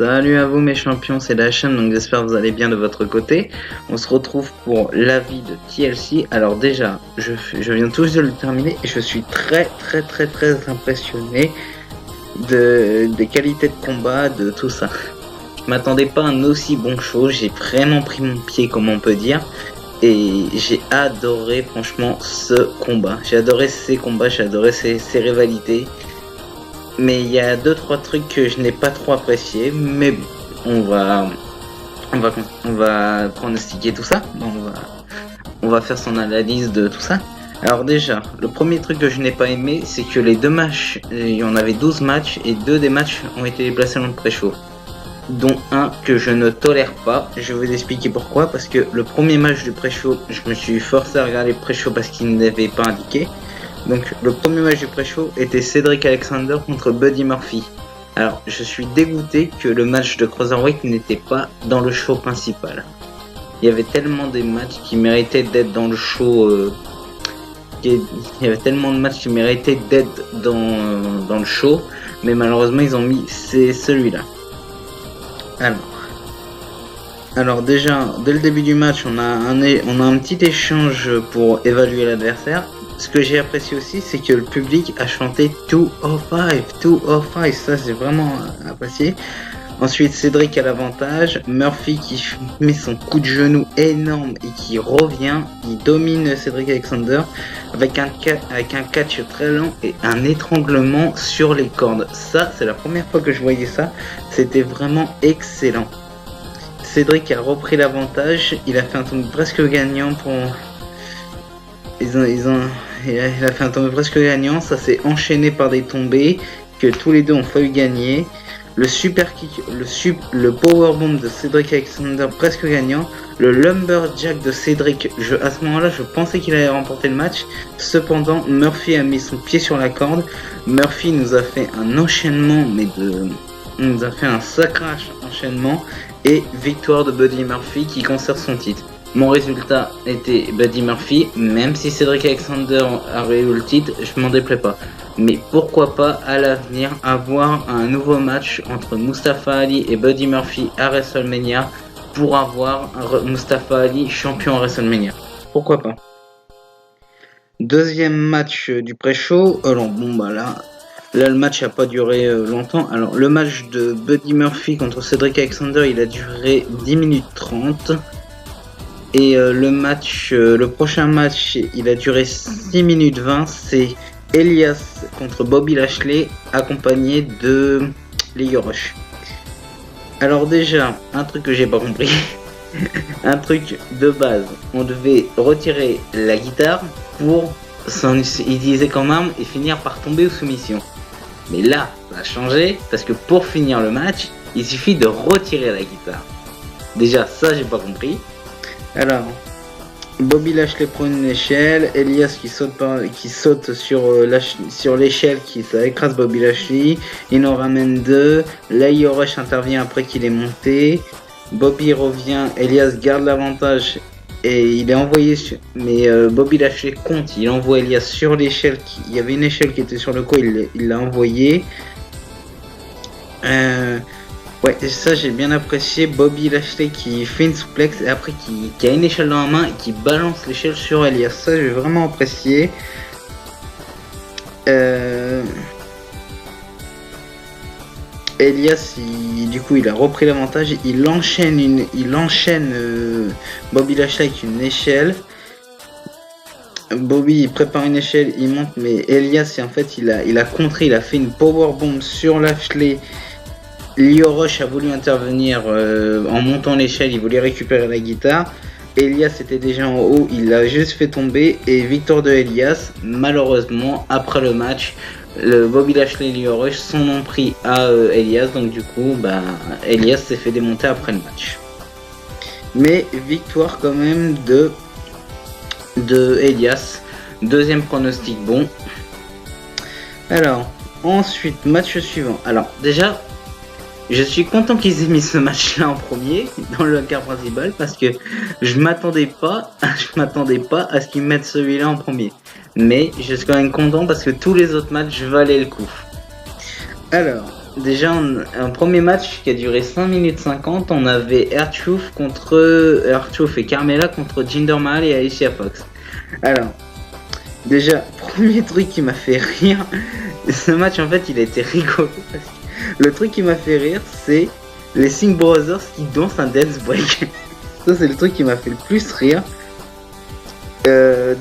Salut à vous mes champions, c'est la chaîne, donc j'espère que vous allez bien de votre côté. On se retrouve pour l'avis de TLC. Alors déjà, je viens tout juste de le terminer et je suis très impressionné des qualités de combat, de tout ça. Je m'attendais pas à un aussi bon show, j'ai vraiment pris mon pied comme on peut dire. Et j'ai adoré franchement ce combat. J'ai adoré ces combats, j'ai adoré ces rivalités. Mais il y a 2-3 trucs que je n'ai pas trop apprécié, mais bon, on va pronostiquer tout ça. On va faire son analyse de tout ça. Alors déjà, le premier truc que je n'ai pas aimé, c'est que les deux matchs, il y en avait 12 matchs et 2 des matchs ont été déplacés dans le pré-show. Dont un que je ne tolère pas. Je vais vous expliquer pourquoi. Parce que le premier match du pré-show, je me suis forcé à regarder le pré-show parce qu'il n'avait pas indiqué. Donc le premier match du pré-show était Cedric Alexander contre Buddy Murphy. Alors je suis dégoûté que le match de Cruiserweight n'était pas dans le show principal. Il y avait tellement des matchs qui méritaient d'être dans le show. Il y avait tellement de matchs qui méritaient d'être dans le show. Mais malheureusement ils ont mis celui-là. Alors déjà, dès le début du match, on a un petit échange pour évaluer l'adversaire. Ce que j'ai apprécié aussi, c'est que le public a chanté 205, ça j'ai vraiment apprécié. Ensuite, Cédric a l'avantage, Murphy qui met son coup de genou énorme et qui revient, il domine Cedric Alexander avec un catch très lent et un étranglement sur les cordes. Ça, c'est la première fois que je voyais ça, c'était vraiment excellent. Cédric a repris l'avantage, il a fait un tombé presque gagnant pour... Il a fait un tombé presque gagnant, ça s'est enchaîné par des tombées que tous les deux ont failli gagner. Le super kick, le powerbomb de Cedric Alexander presque gagnant. Le lumberjack de Cedric, à ce moment-là, je pensais qu'il allait remporter le match. Cependant, Murphy a mis son pied sur la corde. Murphy nous a fait un enchaînement, nous a fait un sacré enchaînement. Et victoire de Buddy Murphy qui conserve son titre. Mon résultat était Buddy Murphy, même si Cedric Alexander a eu le titre, je m'en déplais pas. Mais pourquoi pas à l'avenir avoir un nouveau match entre Mustafa Ali et Buddy Murphy à WrestleMania pour avoir Mustafa Ali champion à WrestleMania. Pourquoi pas. Deuxième match du pré-show. Alors Là, le match n'a pas duré longtemps. Alors, le match de Buddy Murphy contre Cedric Alexander, il a duré 10 minutes 30. Et le prochain match, il a duré 6 minutes 20. C'est Elias contre Bobby Lashley, accompagné de Lio Rush. Alors déjà, un truc que j'ai pas compris. Un truc de base. On devait retirer la guitare pour s'en utiliser comme arme et finir par tomber aux soumissions. Mais là, ça a changé parce que pour finir le match, il suffit de retirer la guitare. Déjà, ça, j'ai pas compris. Alors, Bobby Lashley prend une échelle, Elias qui saute sur l'échelle, ça écrase Bobby Lashley. Il en ramène 2. Lio Rush intervient après qu'il est monté. Bobby revient, Elias garde l'avantage. Et il est envoyé mais Bobby Lashley compte, il envoie Elias sur l'échelle, il y avait une échelle qui était sur le coup, il l'a envoyé. Ouais, ça j'ai bien apprécié, Bobby Lashley qui fait une souplex et après qui a une échelle dans la main et qui balance l'échelle sur Elias, ça j'ai vraiment apprécié. Elias, du coup, il a repris l'avantage. Il enchaîne Bobby Lashley avec une échelle. Bobby il prépare une échelle, il monte, mais Elias, en fait, il a contré, il a fait une powerbomb sur Lashley. Lio Rush a voulu intervenir en montant l'échelle, il voulait récupérer la guitare. Elias était déjà en haut, il l'a juste fait tomber et victoire de Elias. Malheureusement, après le match, le Bobby Lashley et Lio Rush sont pris à Elias, donc du coup Elias s'est fait démonter après le match. Mais victoire quand même de Elias. Deuxième pronostic bon. Alors ensuite, match suivant. Alors déjà, je suis content qu'ils aient mis ce match-là en premier dans le quart principal parce que je m'attendais pas à ce qu'ils mettent celui-là en premier. Mais je suis quand même content parce que tous les autres matchs valaient le coup. Alors, un premier match qui a duré 5 minutes 50, on avait R-Truth et Carmella contre Jinder Mahal et Alicia Fox. Alors, déjà, premier truc qui m'a fait rire, ce match en fait il a été rigolo parce que le truc qui m'a fait rire c'est les Singh Brothers qui dansent un dance break. Ça c'est le truc qui m'a fait le plus rire.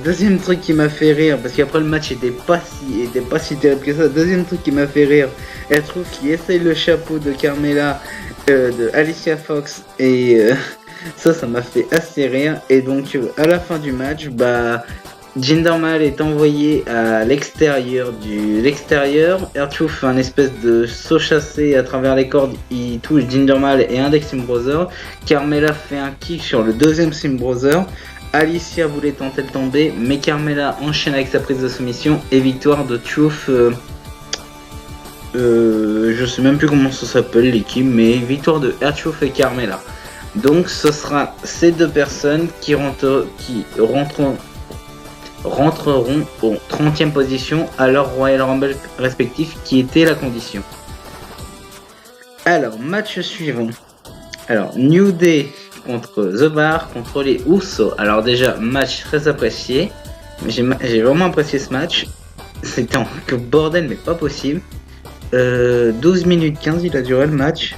Deuxième truc qui m'a fait rire, parce qu'après le match était pas si terrible que ça. Deuxième truc qui m'a fait rire, elle trouve qu'il essaye le chapeau de Carmella, de Alicia Fox, et ça m'a fait assez rire. Et donc à la fin du match, Jinder Mahal est envoyé à l'extérieur. R-Truth fait un espèce de saut chassé à travers les cordes, il touche Jinder Mahal et un des Singh Brothers. Carmella fait un kick sur le deuxième Singh Brother. Alicia voulait tenter de tomber, mais Carmella enchaîne avec sa prise de soumission et victoire de Truth. Je sais même plus comment ça s'appelle l'équipe, mais victoire de R-Truth et Carmella. Donc ce sera ces deux personnes qui rentreront au 30e position à leur Royal Rumble respectif, qui était la condition. Alors, match suivant. Alors, New Day contre The Bar, contre les Usos. Alors déjà, match très apprécié. J'ai vraiment apprécié ce match. C'était un bordel, mais pas possible. 12 minutes 15, il a duré le match.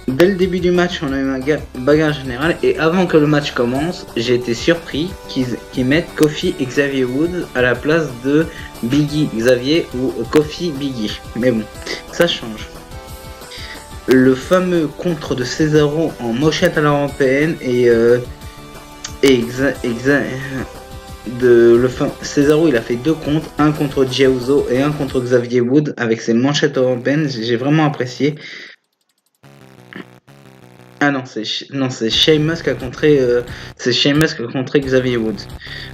Dès le début du match, on a eu un bagarre générale. Et avant que le match commence, j'ai été surpris qu'ils mettent Kofi et Xavier Woods à la place de Biggie Xavier ou Kofi Biggie. Mais bon, ça change. Le fameux contre de Cesaro en mochette à l'européenne Cesaro il a fait 2 comptes, un contre Jey Uso et un contre Xavier Woods avec ses manchettes européennes. J'ai vraiment apprécié. Ah non, c'est Sheamus qui a contré Xavier Woods.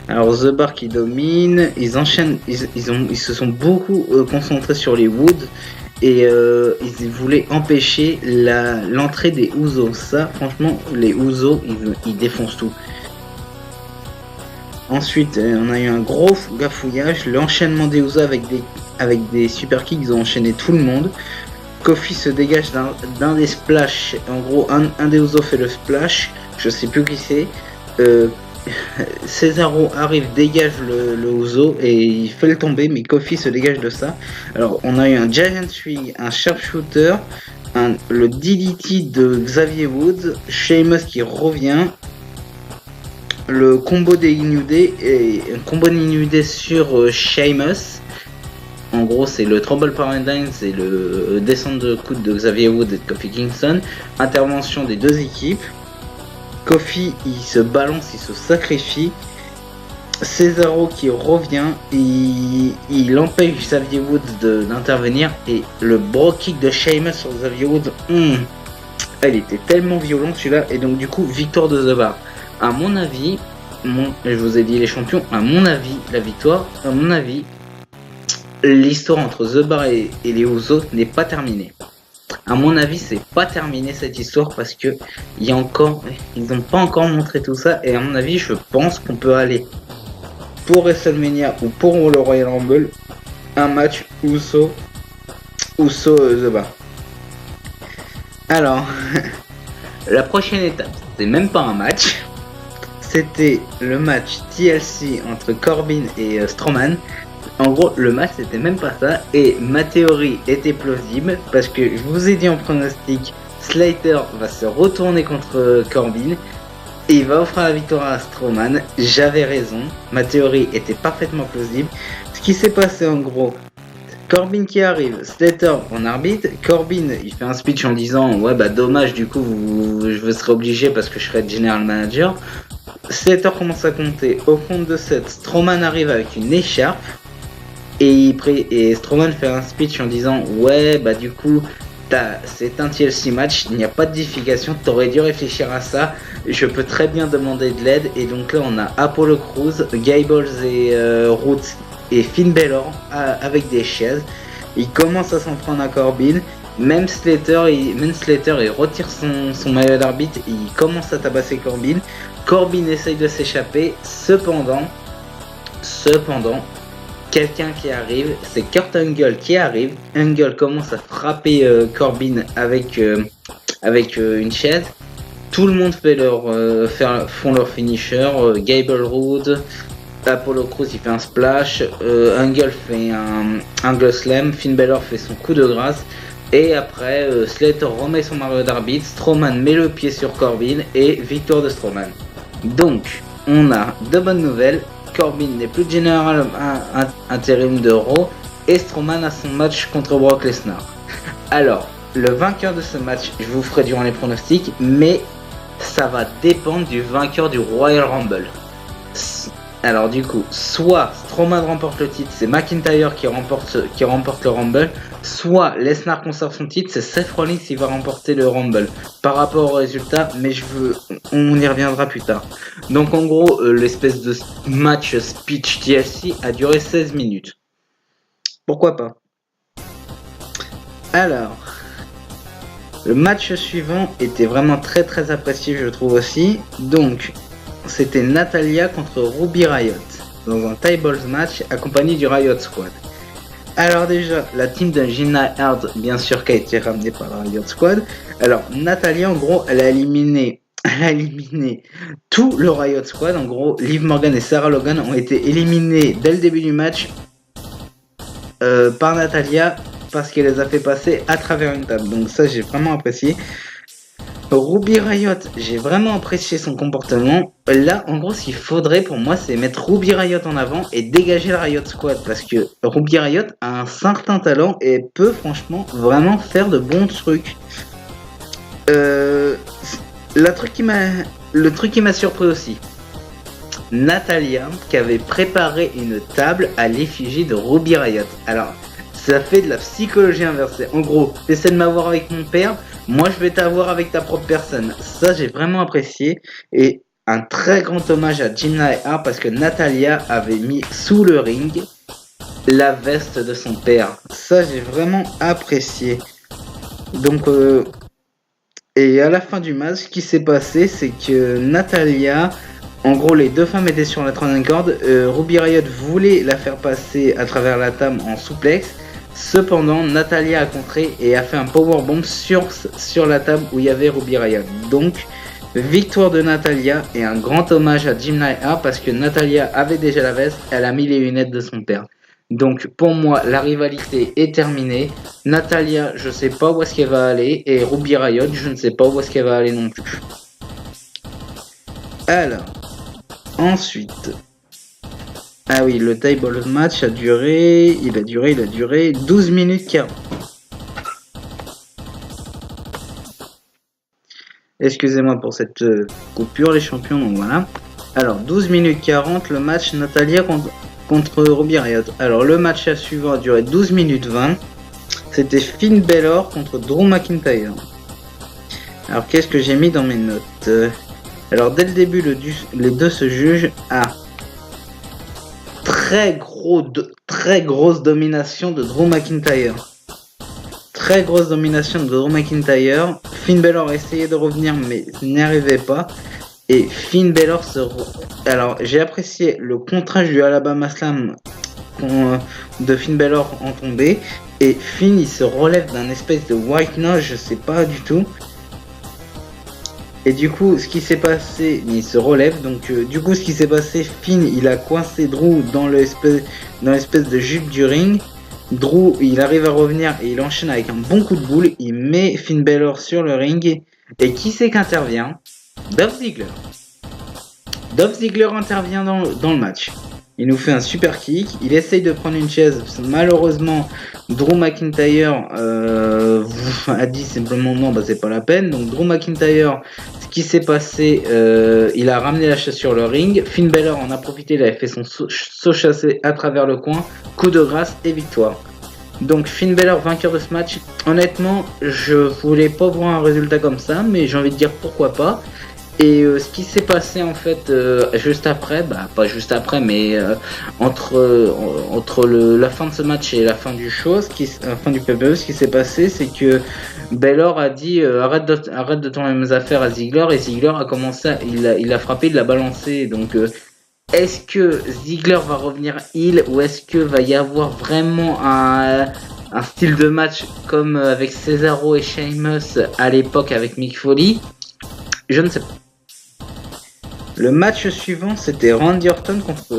Alors The Bar qui domine, ils enchaînent, ils se sont beaucoup concentrés sur les Woods. Et ils voulaient empêcher l'entrée des Usos. Ça, franchement, les Usos, ils défoncent tout. Ensuite, on a eu un gros gafouillage. L'enchaînement des Usos avec des super kicks, ils ont enchaîné tout le monde. Kofi se dégage d'un des splash. En gros, un des Usos fait le splash. Je sais plus qui c'est. Cesaro arrive, dégage le Uso et il fait le tomber, mais Kofi se dégage de ça. Alors on a eu un Giant Swing, un Sharpshooter, le DDT de Xavier Woods, Sheamus qui revient, le combo des New Day et un combo des New Day sur Sheamus. En gros c'est le Trouble Paradise et le descente de coude de Xavier Woods et de Kofi Kingston. Intervention des deux équipes. Kofi il se balance, il se sacrifie. Cesaro qui revient, il empêche Xavier Woods d'intervenir et le bro kick de Sheamus sur Xavier Woods, il était tellement violent celui-là. Et donc du coup victoire de The Bar. À mon avis, je vous ai dit les champions, à mon avis la victoire, à mon avis l'histoire entre The Bar et les Usos n'est pas terminée. À mon avis, c'est pas terminé cette histoire parce que ils n'ont pas encore montré tout ça. Et à mon avis, je pense qu'on peut aller pour WrestleMania ou pour le Royal Rumble un match Uso The Bar. Alors, la prochaine étape, c'est même pas un match. C'était le match TLC entre Corbin et Strowman. En gros, le match c'était même pas ça, et ma théorie était plausible parce que je vous ai dit en pronostic, Slater va se retourner contre Corbin et il va offrir la victoire à Strowman. J'avais raison, ma théorie était parfaitement plausible. Ce qui s'est passé en gros, Corbin qui arrive, Slater en arbitre, Corbin il fait un speech en disant ouais dommage du coup je serai obligé parce que je serai general manager. Slater commence à compter, au compte de 7, Strowman arrive avec une écharpe. Et Strowman fait un speech en disant ouais du coup c'est un TLC match, il n'y a pas de dificultation, t'aurais dû réfléchir à ça, je peux très bien demander de l'aide. Et donc là on a Apollo Crews, Gables et Roots et Finn Balor avec des chaises. Il commence à s'en prendre à Corbin. Même Slater il retire son maillot d'arbitre, il commence à tabasser Corbin. Corbin essaye de s'échapper, cependant quelqu'un qui arrive, c'est Kurt Angle qui arrive. Angle commence à frapper Corbin avec une chaise. Tout le monde font leur finisher. Gable Roode, Apollo Crews il fait un splash, Angle fait un angle slam, Finn Balor fait son coup de grâce. Et après, Slater remet son maillot d'arbitre, Strowman met le pied sur Corbin et victoire de Strowman. Donc, on a de bonnes nouvelles. Corbin n'est plus général intérim de Raw et Strowman a son match contre Brock Lesnar. Alors, le vainqueur de ce match, je vous ferai durant les pronostics, mais ça va dépendre du vainqueur du Royal Rumble. Alors du coup, soit Strowman remporte le titre, c'est McIntyre qui remporte le Rumble, soit Lesnar conserve son titre, c'est Seth Rollins qui va remporter le Rumble. Par rapport au résultat, mais on y reviendra plus tard. Donc en gros, l'espèce de match speech TLC a duré 16 minutes. Pourquoi pas? Alors, le match suivant était vraiment très très apprécié, je trouve aussi. Donc, c'était Natalya contre Ruby Riott dans un tables match accompagné du Riott Squad. Alors déjà, la team de Gina Hard, bien sûr, qui a été ramenée par le Riott Squad. Alors, Natalya, en gros, elle a éliminé tout le Riott Squad. En gros, Liv Morgan et Sarah Logan ont été éliminés dès le début du match par Natalya parce qu'elle les a fait passer à travers une table. Donc ça, j'ai vraiment apprécié. Ruby Riott, j'ai vraiment apprécié son comportement. Là, en gros, ce qu'il faudrait pour moi, c'est mettre Ruby Riott en avant et dégager le Riott Squad. Parce que Ruby Riott a un certain talent et peut franchement vraiment faire de bons trucs. Le truc qui m'a surpris aussi. Natalya, qui avait préparé une table à l'effigie de Ruby Riott. Alors, ça fait de la psychologie inversée. En gros, t'essaies de m'avoir avec mon père, moi je vais t'avoir avec ta propre personne. Ça, j'ai vraiment apprécié. Et un très grand hommage à Gina Hart parce que Natalya avait mis sous le ring la veste de son père. Ça, j'ai vraiment apprécié. Donc, et à la fin du match, ce qui s'est passé, c'est que Natalya, en gros, les deux femmes étaient sur la troisième corde. Ruby Riott voulait la faire passer à travers la table en souplex. Cependant, Natalya a contré et a fait un powerbomb sur la table où il y avait Ruby Riott. Donc, victoire de Natalya et un grand hommage à Jim Neidhart parce que Natalya avait déjà la veste, elle a mis les lunettes de son père. Donc, pour moi, la rivalité est terminée. Natalya, je sais pas où est-ce qu'elle va aller et Ruby Riott, je ne sais pas où est-ce qu'elle va aller non plus. Alors, ensuite... Ah oui, le table match a duré 12 minutes 40. Excusez-moi pour cette coupure, les champions, donc voilà. Alors, 12 minutes 40, le match Natalya contre Ruby Riott. Alors, le match suivant a duré 12 minutes 20. C'était Finn Balor contre Drew McIntyre. Alors, qu'est-ce que j'ai mis dans mes notes? Alors, dès le début, les deux se jugent à... très grosse domination de Drew McIntyre. Très grosse domination de Drew McIntyre. Finn Balor a essayé de revenir mais n'y arrivait pas. Et Finn Balor Alors j'ai apprécié le contraste du Alabama Slam de Finn Balor en tombée. Et Finn il se relève d'un espèce de white nose, je sais pas du tout. Et du coup, ce qui s'est passé, il se relève. Donc, du coup, ce qui s'est passé, Finn, il a coincé Drew dans l'espèce de jupe du ring. Drew, il arrive à revenir et il enchaîne avec un bon coup de boule. Il met Finn Balor sur le ring. Et qui c'est qu'intervient? Dolph Ziggler. Dolph Ziggler intervient dans le match. Il nous fait un super kick. Il essaye de prendre une chaise. Malheureusement, Drew McIntyre a dit simplement non, bah c'est pas la peine. Donc Drew McIntyre, ce qui s'est passé, il a ramené la chaise sur le ring. Finn Balor en a profité, il avait fait son saut chassé à travers le coin. Coup de grâce et victoire. Donc Finn Balor vainqueur de ce match. Honnêtement, je voulais pas voir un résultat comme ça, mais j'ai envie de dire pourquoi pas. Et ce qui s'est passé en fait juste après, bah pas juste après, mais entre la fin de ce match et la fin du show, la fin du PPE, ce qui s'est passé, c'est que Balor a dit arrête de tourner mes affaires à Ziggler, et Ziggler a commencé, il l'a frappé, il l'a balancé, donc est-ce que Ziggler va revenir heel ou est-ce que va y avoir vraiment un style de match comme avec Cesaro et Sheamus à l'époque avec Mick Foley? Je ne sais pas. Le match suivant, c'était Randy Orton contre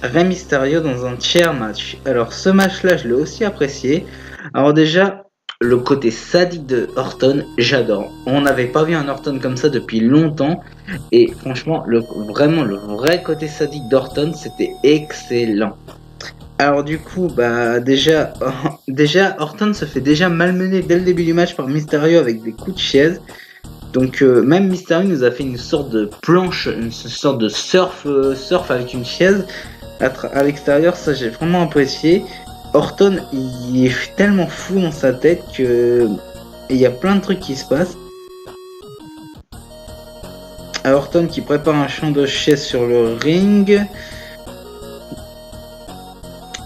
Rey Mysterio dans un chair match. Alors ce match-là, je l'ai aussi apprécié. Alors déjà, le côté sadique de Orton, j'adore. On n'avait pas vu un Orton comme ça depuis longtemps. Et franchement, vraiment le vrai côté sadique d'Orton, c'était excellent. Alors du coup, bah déjà Orton se fait déjà malmener dès le début du match par Mysterio avec des coups de chaise. Donc même Mysterio nous a fait une sorte de planche, une sorte de surf avec une chaise à l'extérieur. Ça j'ai vraiment apprécié. Orton il est tellement fou dans sa tête que il y a plein de trucs qui se passent. Orton qui prépare un champ de chaise sur le ring.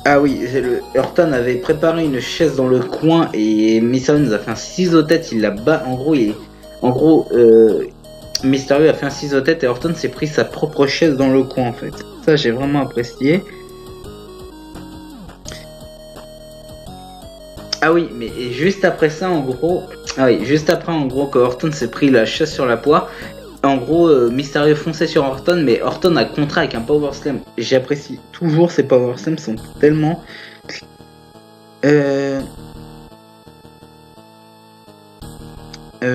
Ah oui, Orton avait préparé une chaise dans le coin et Mysterio nous a fait un ciseau tête. Il l'a bas. En gros, Mysterio a fait un ciseau tête et Orton s'est pris sa propre chaise dans le coin en fait. Ça j'ai vraiment apprécié. Ah oui, mais juste après ça en gros, que Orton s'est pris la chaise sur la poire. En gros, Mysterio fonçait sur Orton, mais Orton a contré avec un Power Slam. J'apprécie toujours ces Power Slams, sont tellement... je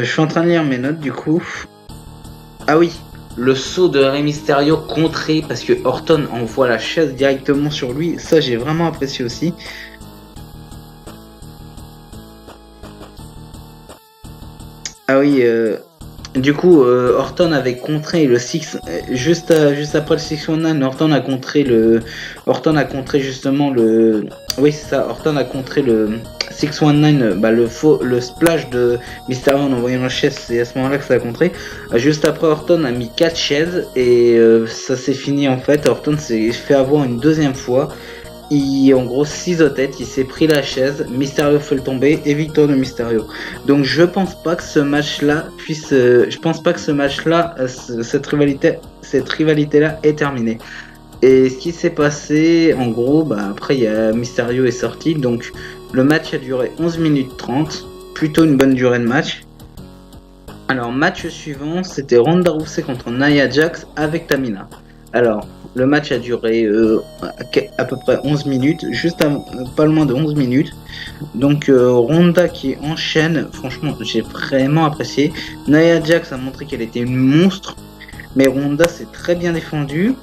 suis en train de lire mes notes du coup. Ah oui, le saut de Rey Mysterio contré parce que Orton envoie la chaise directement sur lui. Ça, j'ai vraiment apprécié aussi. Ah oui, du coup, Orton avait contré le 6 juste après le 619. Orton a contré justement le. Oui, c'est ça. Orton a contré le 619, le splash de Mysterio en envoyant la chaise. C'est à ce moment-là que ça a contré. Juste après, Orton a mis 4 chaises et ça s'est fini en fait. Orton s'est fait avoir une deuxième fois. En gros 6 aux têtes, il s'est pris la chaise, Mysterio fait le tomber et victoire de Mysterio. Donc je pense pas que ce match-là cette rivalité-là est terminée. Et ce qui s'est passé, en gros, après Mysterio est sorti, donc le match a duré 11 minutes 30, plutôt une bonne durée de match. Alors match suivant, c'était Ronda Rousey contre Nia Jax avec Tamina. Alors, le match a duré à peu près 11 minutes, pas loin de 11 minutes. Donc Ronda qui enchaîne, franchement j'ai vraiment apprécié. Nia Jax a montré qu'elle était une monstre, mais Ronda s'est très bien défendue.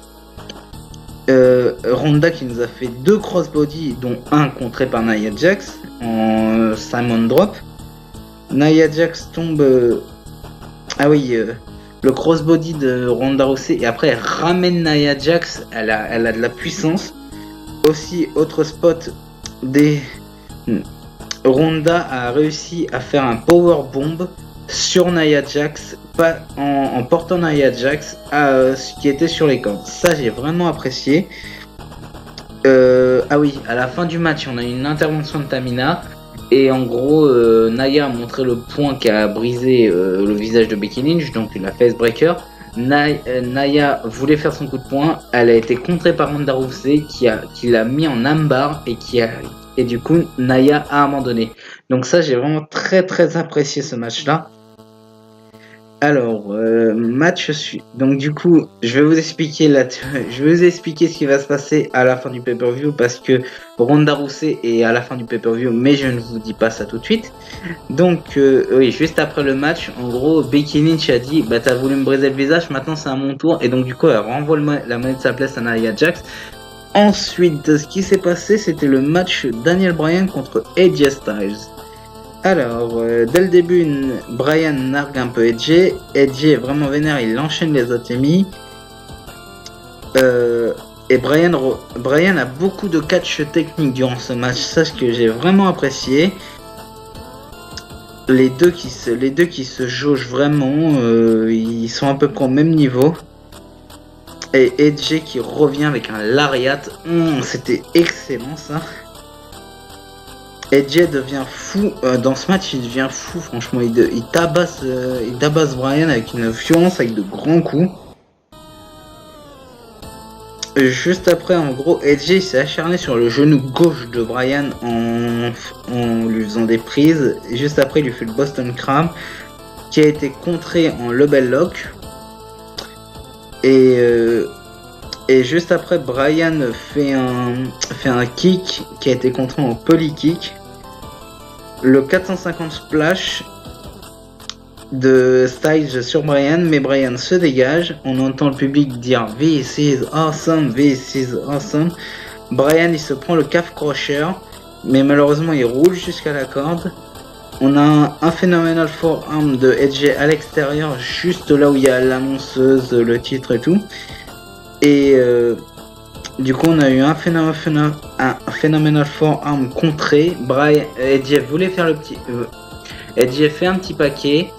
Ronda qui nous a fait 2 crossbody, dont un contré par Nia Jax en Simon Drop. Nia Jax tombe... le crossbody de Ronda Rousey et après elle ramène Nia Jax, elle a de la puissance. Aussi, autre spot, Ronda a réussi à faire un power bomb sur Nia Jax, en portant Nia Jax à ce qui était sur les cordes. Ça j'ai vraiment apprécié. À la fin du match on a une intervention de Tamina. Et en gros, Nia a montré le point qui a brisé le visage de Becky Lynch, donc la facebreaker. Nia voulait faire son coup de poing, elle a été contrée par Ronda Rousey qui l'a mis en armbar et du coup Nia a abandonné. Donc ça j'ai vraiment très très apprécié ce match-là. Alors, donc du coup, je vais vous expliquer ce qui va se passer à la fin du pay-per-view parce que Ronda Rousey est à la fin du pay-per-view, mais je ne vous dis pas ça tout de suite. Donc, juste après le match, en gros, Becky Lynch a dit, t'as voulu me briser le visage, maintenant c'est à mon tour, et donc du coup, elle renvoie la monnaie de sa place à Nia Jax. Ensuite, ce qui s'est passé, c'était le match Daniel Bryan contre AJ Styles. Alors, dès le début, Bryan nargue un peu Edge. Edge est vraiment vénère, il enchaîne les Otemi. Et Bryan a beaucoup de catch technique durant ce match, ça ce que j'ai vraiment apprécié. Les deux qui se jaugent vraiment, ils sont à peu près au même niveau. Et Edge qui revient avec un lariat, c'était excellent ça. Edge devient fou, dans ce match il devient fou franchement, il tabasse Bryan avec une violence, avec de grands coups. Juste après, en gros, Edge s'est acharné sur le genou gauche de Bryan en lui faisant des prises. Et juste après, il lui fait le Boston Crab qui a été contré en Lebel Lock. Et juste après, Bryan fait un kick qui a été contré en poly kick. Le 450 splash de Styles sur Bryan, mais Bryan se dégage. On entend le public dire "This is awesome, this is awesome". Bryan il se prend le calf crusher, mais malheureusement il roule jusqu'à la corde. On a un phénoménal forearm de Edge à l'extérieur, juste là où il y a l'annonceuse, le titre et tout. Et du coup, on a eu un phénoménal forearm contré. Edge voulait faire le petit. Edge fait un petit paquet.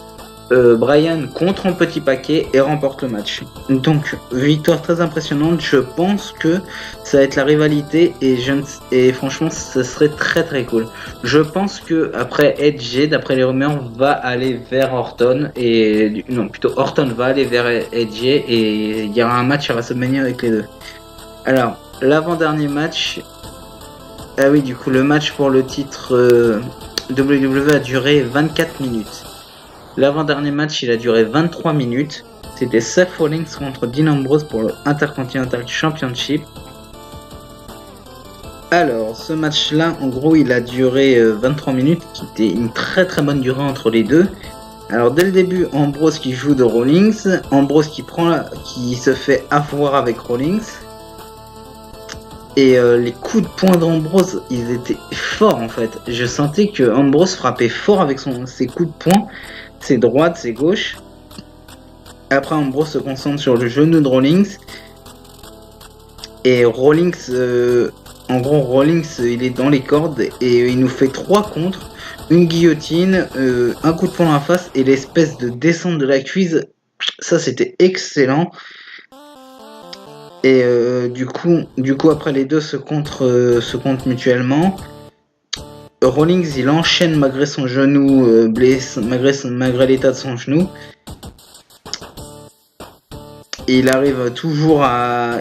Bryan contre un petit paquet et remporte le match. Donc, victoire très impressionnante. Je pense que ça va être la rivalité et franchement, ce serait très très cool. Je pense que après Edge, d'après les rumeurs, va aller vers Orton Orton va aller vers Edge et il y aura un match à WrestleMania avec les deux. Alors, l'avant-dernier match. Ah oui, du coup, le match pour le titre WWE a duré 24 minutes. L'avant-dernier match, il a duré 23 minutes. C'était Seth Rollins contre Dean Ambrose pour le Intercontinental Championship. Alors, ce match-là, en gros, il a duré 23 minutes, qui était une très très bonne durée entre les deux. Alors, dès le début, Ambrose qui joue de Rollins, Ambrose qui se fait avoir avec Rollins. Et les coups de poing d'Ambrose, ils étaient forts en fait. Je sentais que Ambrose frappait fort avec ses coups de poing. C'est droite, c'est gauche. Après, Ambrose se concentre sur le genou de Rollins. Et Rollins, il est dans les cordes et il nous fait 3 contres. Une guillotine, un coup de poing dans la face et l'espèce de descente de la cuisse. Ça, c'était excellent. Et du coup, après les deux se contre mutuellement. Rollins il enchaîne malgré son genou blessé, malgré l'état de son genou. Et il arrive toujours à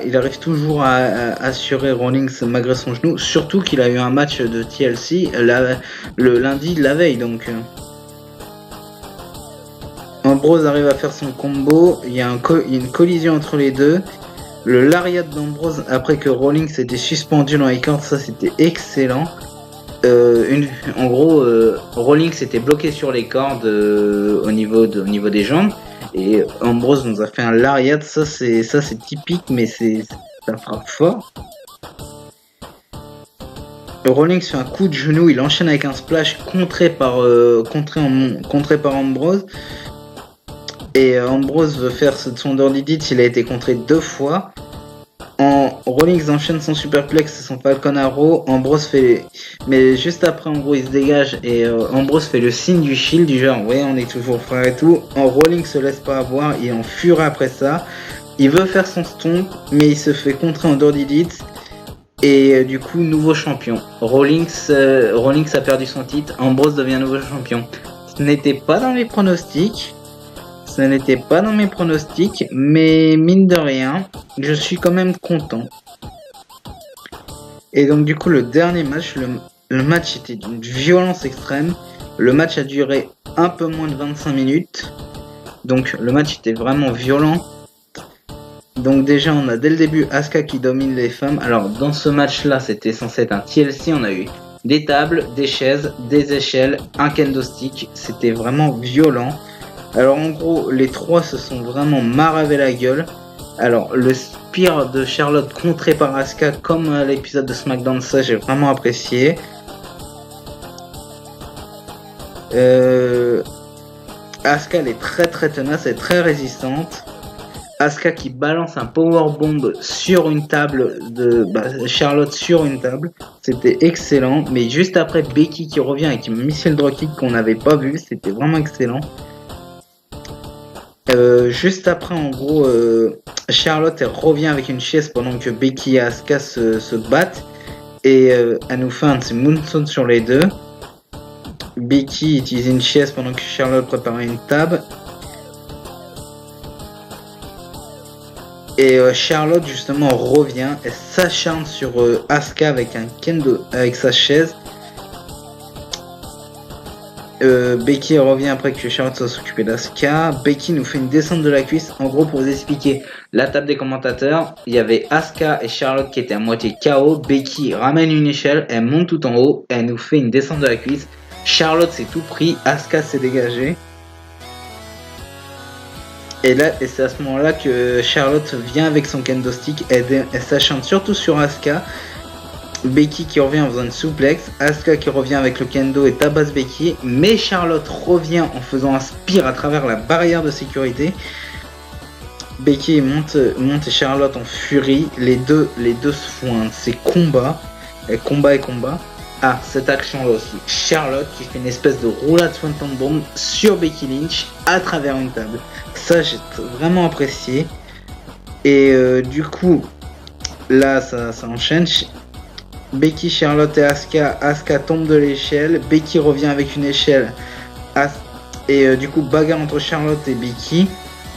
assurer Rollins malgré son genou. Surtout qu'il a eu un match de TLC le lundi de la veille. Donc Ambrose arrive à faire son combo. Il y a une collision entre les deux. Le lariat d'Ambrose après que Rollins était suspendu dans les cordes, ça c'était excellent. En gros, Rollins était bloqué sur les cordes au niveau des jambes et Ambrose nous a fait un lariat. Ça c'est typique, mais ça frappe fort. Rollins fait un coup de genou, il enchaîne avec un splash contré par Ambrose. Et Ambrose veut faire son Dirty Deeds, il a été contré 2 fois. Rollins enchaîne son superplex et son Falcon Arrow. Ambrose fait. Mais juste après, en gros, il se dégage et Ambrose fait le signe du shield, du genre, ouais, on est toujours frères et tout. Rollins se laisse pas avoir, il est en furie après ça. Il veut faire son stomp, mais il se fait contrer en Dirty Deeds. Et du coup, nouveau champion. Rollins a perdu son titre, Ambrose devient nouveau champion. Ce n'était pas dans mes pronostics. Mais mine de rien, je suis quand même content. Et donc du coup, le dernier match, le match était d'une violence extrême. Le match a duré un peu moins de 25 minutes. Donc le match était vraiment violent. Donc déjà, on a dès le début Asuka qui domine les femmes. Alors dans ce match-là, c'était censé être un TLC. On a eu des tables, des chaises, des échelles, un kendo stick. C'était vraiment violent. Alors en gros, les 3 se sont vraiment maravé la gueule. Alors le spear de Charlotte contré par Asuka comme à l'épisode de SmackDown, ça j'ai vraiment apprécié. Asuka elle est très très tenace, elle est très résistante. Asuka qui balance un powerbomb sur une table de Charlotte sur une table, c'était excellent. Mais juste après Becky qui revient avec une missile dropkick qu'on n'avait pas vu, c'était vraiment excellent. Juste après, en gros, Charlotte elle revient avec une chaise pendant que Becky et Asuka se battent et elle nous fait un de ses moonsaults sur les deux. Becky utilise une chaise pendant que Charlotte préparait une table. Et Charlotte justement revient, elle s'acharne sur Asuka avec un kendo, avec sa chaise. Becky revient après que Charlotte soit s'occuper d'Asuka. Becky nous fait une descente de la cuisse. En gros, pour vous expliquer la table des commentateurs, il y avait Asuka et Charlotte qui étaient à moitié KO. Becky ramène une échelle, elle monte tout en haut, elle nous fait une descente de la cuisse. Charlotte s'est tout pris, Asuka s'est dégagée. Et là, et c'est à ce moment-là que Charlotte vient avec son kendo stick, elle s'acharne surtout sur Asuka. Becky qui revient en faisant une souplex, Asuka qui revient avec le kendo et tabasse Becky, mais Charlotte revient en faisant un spear à travers la barrière de sécurité. Becky monte et Charlotte en furie, les deux se font ces combats, et combat. Ah, cette action là aussi, Charlotte qui fait une espèce de roulade Swanton Bomb sur Becky Lynch à travers une table. Ça j'ai vraiment apprécié. Et du coup, là ça enchaîne. Becky, Charlotte et Asuka. Asuka tombe de l'échelle. Becky revient avec une échelle. Et du coup, bagarre entre Charlotte et Becky.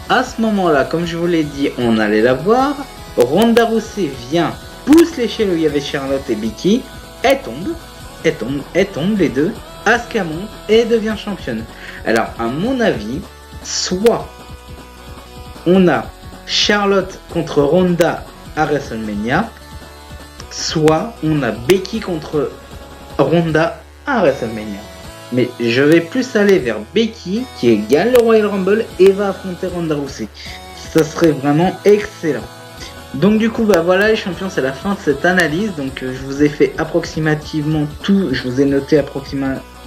À ce moment-là, comme je vous l'ai dit, on allait la voir. Ronda Rousey vient, pousse l'échelle où il y avait Charlotte et Becky. Elle tombe les deux. Asuka monte et devient championne. Alors, à mon avis, soit on a Charlotte contre Ronda à WrestleMania, soit on a Becky contre Ronda à WrestleMania. Mais je vais plus aller vers Becky qui gagne le Royal Rumble et va affronter Ronda Rousey. Ça serait vraiment excellent. Donc du coup, bah voilà les champions, c'est la fin de cette analyse. Donc je vous ai fait approximativement tout, je vous ai noté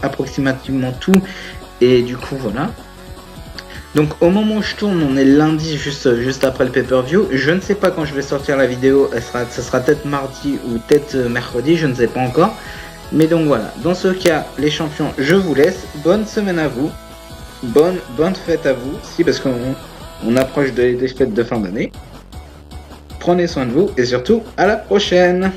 approximativement tout. Et du coup, voilà. Donc au moment où je tourne, on est lundi juste après le pay-per-view. Je ne sais pas quand je vais sortir la vidéo, ça sera peut-être mardi ou peut-être mercredi, je ne sais pas encore. Mais donc voilà, dans ce cas, les champions, je vous laisse. Bonne semaine à vous. Bonne fête à vous, si parce qu'on approche des fêtes de fin d'année. Prenez soin de vous et surtout à la prochaine.